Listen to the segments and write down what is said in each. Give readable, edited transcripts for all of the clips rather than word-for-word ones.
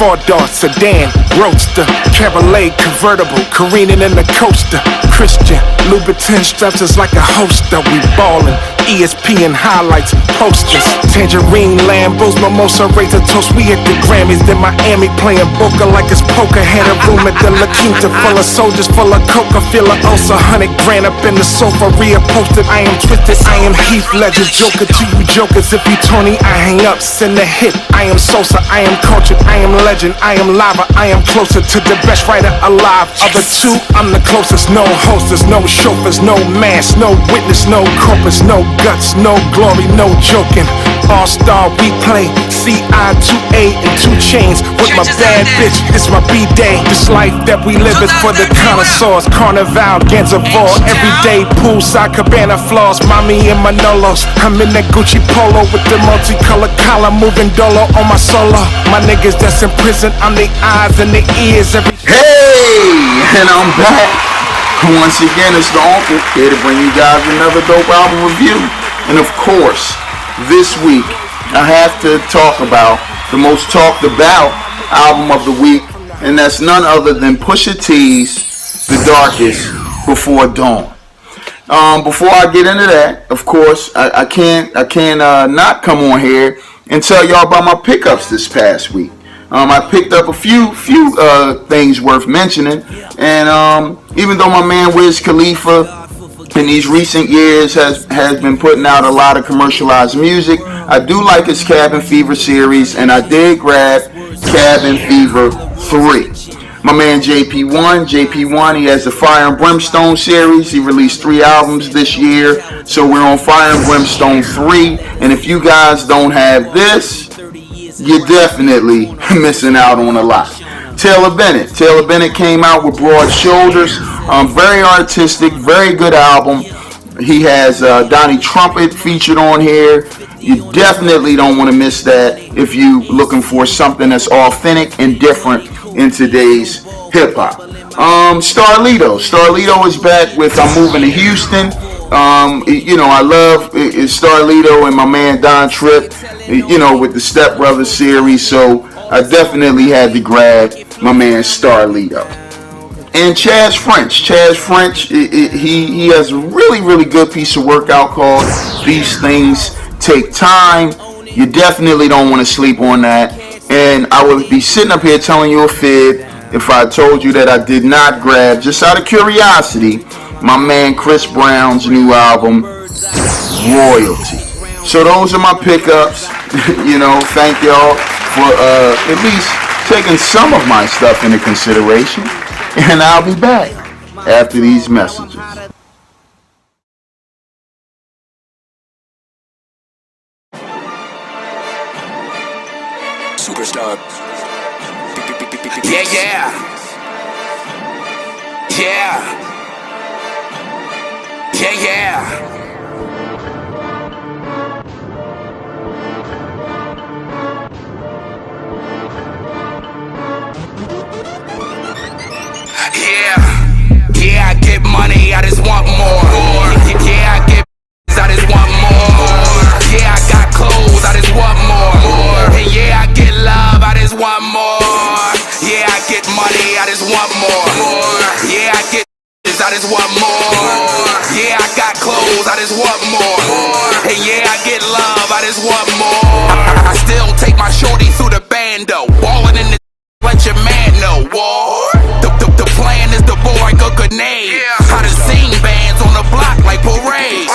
four-door sedan, roadster, Cabriolet convertible, careening in the coaster. Christian, Louboutin straps us like a holster. We ballin', ESPN highlights, posters. Tangerine, Lambos, mimosa, razor toast. We hit the Grammys, then Miami playing Boca like it's poker. Had a room at the La Quinta full of soldiers, full of coke. I feel a ulcer, 100 grand up in the sofa, reupholstered. I am twisted, I am Heath Ledger, Joker to you jokers. If you Tony, I hang up, send a hit. I am Sosa, I am cultured, I am legend, I am lava, I am closer to the best writer alive. Other two, I'm the closest. No hostess, no chauffeurs, no mask, no witness, no corpus, no guts, no glory, no joking. All-star, we play CI2A and 2 chains with my bad bitch. It's my B-day. This life that we live is for the connoisseurs. Carnival, Ganzavor, everyday poolside cabana floors. Mommy and Manolos. I'm in that Gucci polo with the multicolored collar, moving dolo on my solo. My niggas that's in prison, I'm the eyes and the ears. Hey, and I'm back. Once again, it's the Uncle here to bring you guys another dope album review. And of course, this week I have to talk about the most talked about album of the week, and that's none other than Pusha T's The Darkest Before Dawn. Before I get into that, of course, I can't not come on here and tell y'all about my pickups this past week. I picked up a few things worth mentioning, and even though my man Wiz Khalifa in these recent years has been putting out a lot of commercialized music, I do like his Cabin Fever series, and I did grab Cabin Fever 3. My man JP1, he has the Fire and Brimstone series. He released 3 albums this year, so we're on Fire and Brimstone 3, and if you guys don't have this, you're definitely missing out on a lot. Taylor Bennett came out with Broad Shoulders. Very artistic, very good album. He has Donnie Trumpet featured on here. You definitely don't want to miss that if you're looking for something that's authentic and different in today's hip-hop. Starlito is back with I'm Moving to Houston. I love Starlito and my man Don Tripp, with the Step Brothers series, so I definitely had to grab my man Starlito. And Chaz French, he has a really, really good piece of work out called These Things Take Time. You definitely don't want to sleep on that. And I would be sitting up here telling you a fib if I told you that I did not grab, just out of curiosity, my man Chris Brown's new album, Royalty. So those are my pickups. Thank y'all for at least taking some of my stuff into consideration. And I'll be back after these messages. Superstar. Yeah. Yeah, I get money, I just want more. Yeah, I get I just want more. Yeah, I got clothes, I just want more. And yeah, I get love, I just want more. Yeah, I get money, I just want more. Yeah, I get I just want more. Yeah, I got clothes, I just want more. And yeah, I get love, I just want more. I still take my shorty through the bando, ballin' in the let your man know. War. The plan is to boy a grenade. I done seen bands on the block like parades.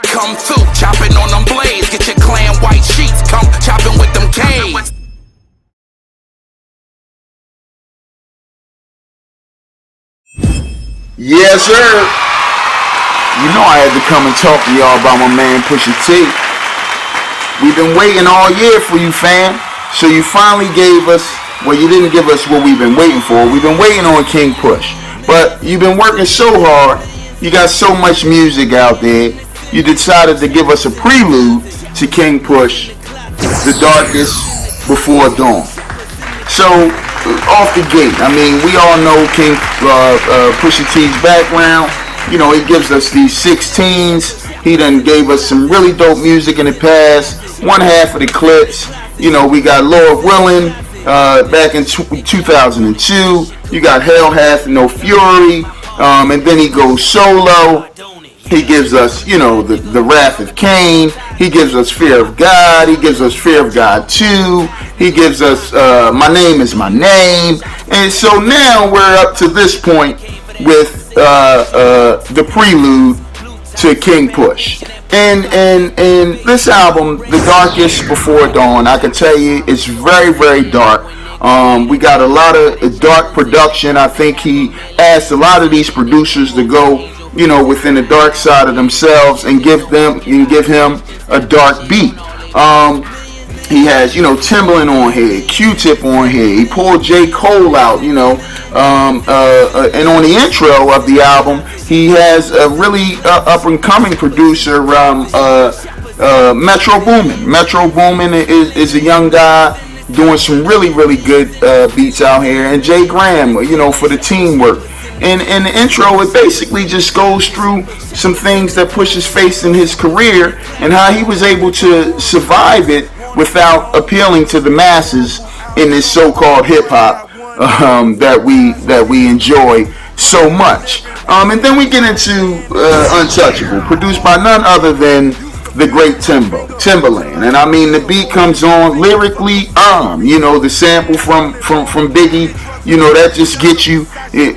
Come through, chopping on them blades. Get your clan white sheets, come chopping with them K's. Yes, sir. I had to come and talk to y'all about my man Pusha T. We've been waiting all year for you, fam. So you finally gave us, well, you didn't give us what we've been waiting for. We've been waiting on King Push. But you've been working so hard. You got so much music out there. You decided to give us a prelude to King Push, The Darkest Before Dawn. So, off the gate, we all know King Pusha T's background. He gives us these 16s. He done gave us some really dope music in the past. One half of the clips, we got Lord Willin', back in 2002. You got Hell Hath No Fury, and then he goes solo. He gives us, the Wrath of Cain. He gives us Fear of God. He gives us Fear of God 2. He gives us My Name Is My Name. And so now we're up to this point with the prelude to King Push. And this album, The Darkest Before Dawn, I can tell you it's very, very dark. We got a lot of dark production. I think he asked a lot of these producers to go, within the dark side of themselves and give him a dark beat. He has, Timbaland on here, Q-Tip on here. He pulled J. Cole out, and on the intro of the album, he has a really up-and-coming producer, Metro Boomin. Metro Boomin is a young guy doing some really, really good beats out here. And Jay Graham, for the teamwork. And in the intro, it basically just goes through some things that Push's faced in his career and how he was able to survive it without appealing to the masses in this so-called hip-hop that we enjoy so much. And then we get into Untouchable, produced by none other than the great Timbaland. And I mean, the beat comes on lyrically, the sample from Biggie, that just gets you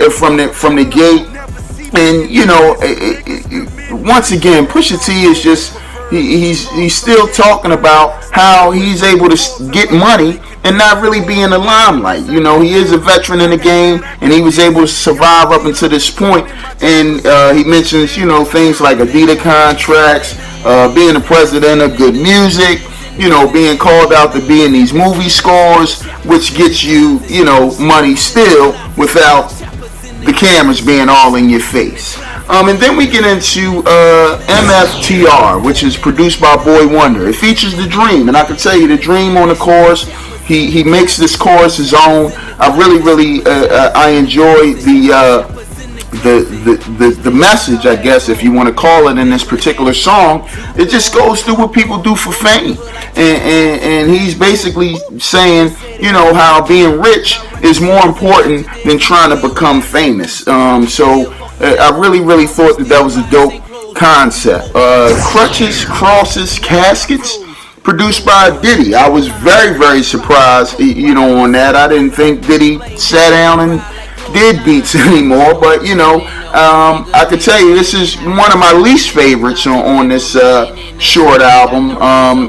from the gate. And once again, Pusha T is just he's still talking about how he's able to get money and not really be in the limelight. He is a veteran in the game, and he was able to survive up until this point. And he mentions, things like Adidas contracts, being the president of Good Music, being called out to be in these movie scores, which gets you, money still without the cameras being all in your face. And then we get into MFTR, which is produced by Boy Wonder. It features The Dream, and I can tell you, The Dream on the chorus, he makes this chorus his own. I really I enjoy the message, I guess, if you want to call it, in this particular song. It just goes through what people do for fame, and he's basically saying, how being rich is more important than trying to become famous. So I really thought that was a dope concept. Crutches, Crosses, Caskets, produced by Diddy. I was very surprised, on that. I didn't think Diddy sat down and did beats anymore, but I could tell you this is one of my least favorites on this short album,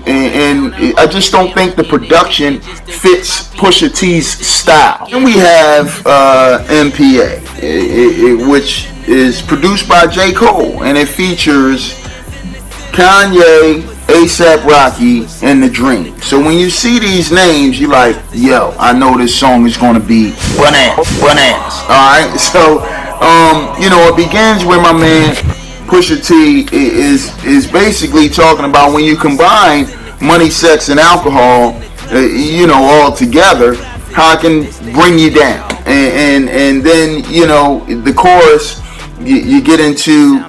and I just don't think the production fits Pusha T's style. Then we have MPA, which is produced by J. Cole, and it features Kanye, A$AP Rocky, and The Dream. So when you see these names, you're like, yo, I know this song is going to be bananas. Alright, so, it begins with my man Pusha T is basically talking about when you combine money, sex, and alcohol, all together, how it can bring you down. And then, the chorus, you get into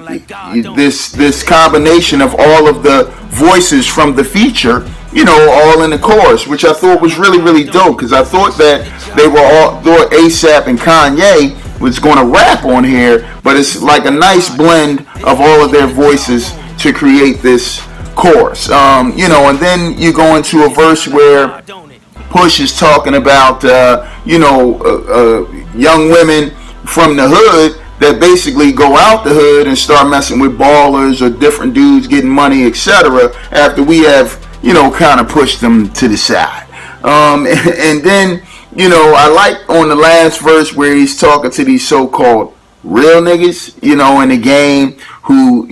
this combination of all of the voices from the feature, all in the chorus, which I thought was really dope, because I thought that they were all, thought A$AP and Kanye was going to rap on here, but it's like a nice blend of all of their voices to create this chorus. And then you go into a verse where Push is talking about, young women from the hood that basically go out the hood and start messing with ballers or different dudes getting money, etc. after we have, kind of pushed them to the side. And then, I like on the last verse where he's talking to these so-called real niggas, in the game who,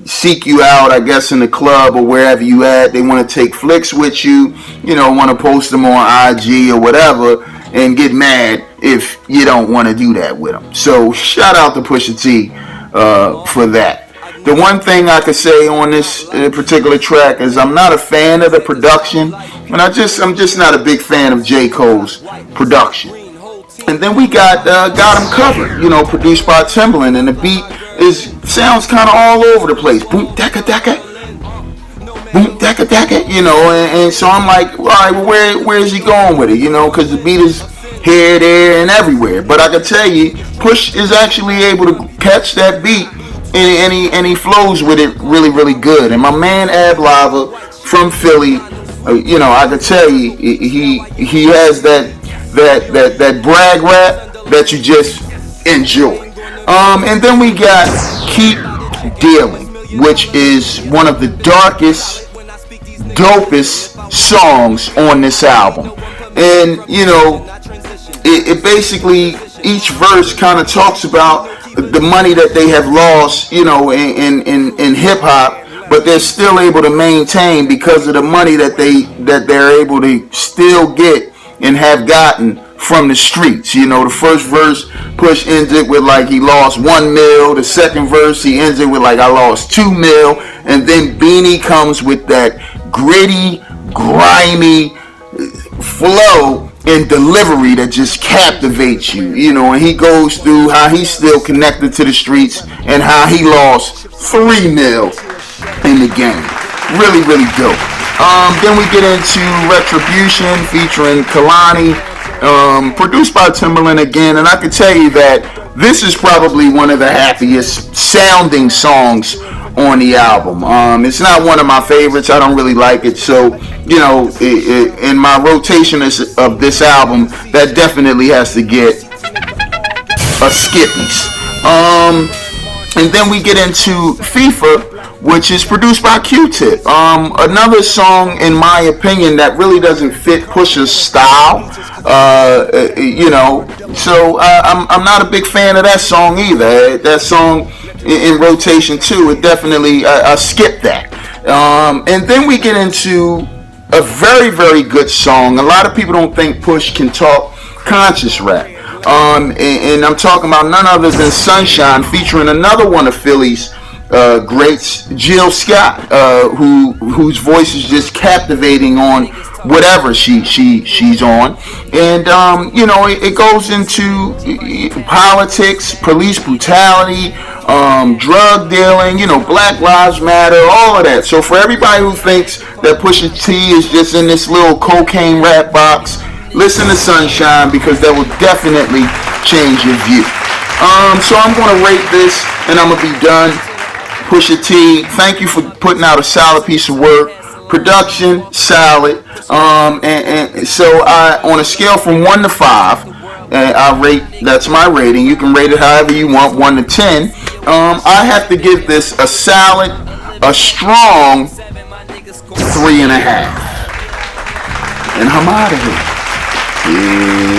seek you out, I guess, in the club or wherever you at. They want to take flicks with you, want to post them on IG or whatever, and get mad if you don't want to do that with them. So shout out to Pusha T for that. The one thing I could say on this particular track is I'm not a fan of the production, and I'm just not a big fan of J. Cole's production. And then we got Him Covered, produced by Timbaland, and the beat sounds kind of all over the place. Boom, daka, daka. Boom, daka, you know, and so I'm like, all right, well, where is he going with it, you know, because the beat is here, there, and everywhere. But I can tell you, Push is actually able to catch that beat, and he flows with it really, really good. And my man Ab-Liva from Philly, you know, I can tell you, he has that brag rap that you just enjoy. And then we got Keep Dealing, which is one of the darkest, dopest songs on this album. And, you know, it basically, each verse kind of talks about the money that they have lost, you know, in hip hop, but they're still able to maintain because of the money that they're able to still get and have gotten from the streets. You know, the first verse, Push ends it with like he lost $1 million. The second verse, he ends it with like I lost $2 million. And then Beanie comes with that gritty, grimy flow and delivery that just captivates you. You know, and he goes through how he's still connected to the streets and how he lost $3 million in the game. Really, really dope. Then we get into Retribution featuring Kalani, produced by Timbaland again, and I can tell you that this is probably one of the happiest sounding songs on the album. It's not one of my favorites. I don't really like it, so you know, in my rotation of this album, that definitely has to get a Skippies. And then we get into FIFA, which is produced by Q-Tip. Another song, in my opinion, that really doesn't fit Pusha's style. You know, so I'm not a big fan of that song either. That song in rotation too, it definitely, I skipped that. And then we get into a very, very good song. A lot of people don't think Push can talk conscious rap. And I'm talking about none other than Sunshine, featuring another one of Philly's greats, Jill Scott, whose voice is just captivating on whatever she's on. And you know, it goes into politics, police brutality, drug dealing, you know, Black Lives Matter, all of that. So for everybody who thinks that Pusha T is just in this little cocaine rap box, listen to Sunshine, because that will definitely change your view. So I'm going to rate this, and I'm going to be done. Pusha T, thank you for putting out a solid piece of work. Production, solid. And so on a scale from 1 to 5, I rate, that's my rating. You can rate it however you want, 1 to 10. I have to give this a solid, a strong 3.5. And I'm out of here. Yeah.